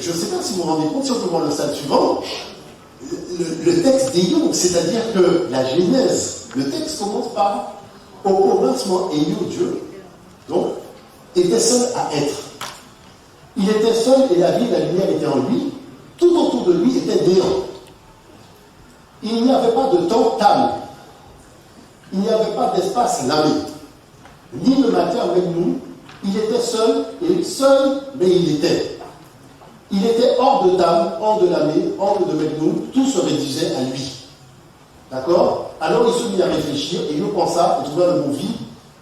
je ne sais pas si vous vous rendez compte, si on peut voir le stade suivant, le texte d'Eyo, c'est-à-dire que la Genèse, le texte commence par au commencement, Eyo, Dieu, donc, était seul à être. Il était seul et la vie, la lumière était en lui. Tout autour de lui était néant. Il n'y avait pas de temps table. Il n'y avait pas d'espace lamé. Ni de matière avec nous. Il était seul, et seul, mais il était. Il était hors de table, hors de lamé, hors de nous. Tout se réduisait à lui. D'accord? Alors il se mit à réfléchir, et il pensa, il trouva le mot vie.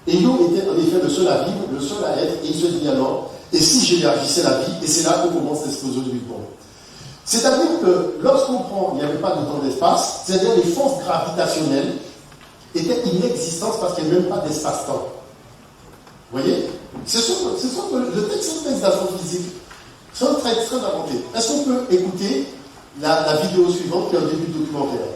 Et Yo était en effet le seul à vivre, le seul à être, et il se dit alors, et si j'élargissais la vie, et c'est là qu'on commence l'explosion du Big Bang. C'est-à-dire que lorsqu'on prend, il n'y avait pas de temps d'espace, c'est-à-dire les forces gravitationnelles étaient inexistantes parce qu'il n'y avait même pas d'espace-temps. Vous voyez? Le texte, c'est un texte d'astrophysique. C'est un texte très inventé. Est-ce qu'on peut écouter la vidéo suivante qui est un début de documentaire?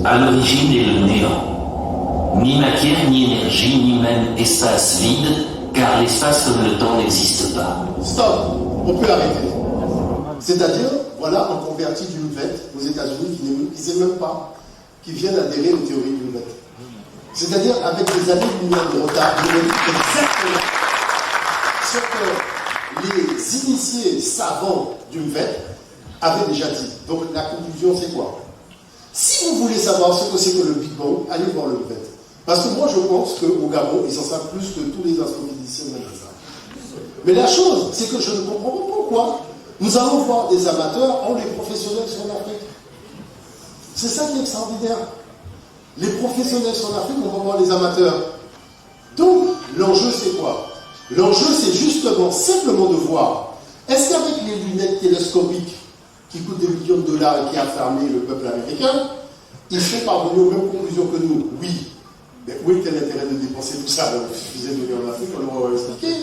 À l'origine est le néant. Ni matière, ni énergie, ni même espace vide, car l'espace comme le temps n'existe pas. Stop, on peut arrêter. C'est-à-dire, voilà un converti du Nuvette aux États-Unis qui ne disait même pas, qui viennent adhérer aux théories du Nuvette. C'est-à-dire, avec des années-lumière de retard, il dit exactement ce que les initiés savants du Nuvette avaient déjà dit. Donc, la conclusion, c'est quoi? Si vous voulez savoir ce que c'est que le Big Bang, allez voir le Nuvette. Parce que moi, je pense qu'au Gabon, ils en savent plus que tous les astrophysiciens de ça. Mais la chose, c'est que je ne comprends pas pourquoi nous allons voir des amateurs en les professionnels sont en Afrique. C'est ça qui est extraordinaire. Les professionnels sont en Afrique, on va voir les amateurs. Donc, l'enjeu, c'est quoi? L'enjeu, c'est justement, simplement de voir, est-ce qu'avec les lunettes télescopiques qui coûtent des millions de dollars et qui a fermé le peuple américain, ils sont parvenus aux mêmes conclusions que nous? Oui. Mais où était l'intérêt de dépenser tout ça? Il suffisait de venir en Afrique, on leur aurait expliqué.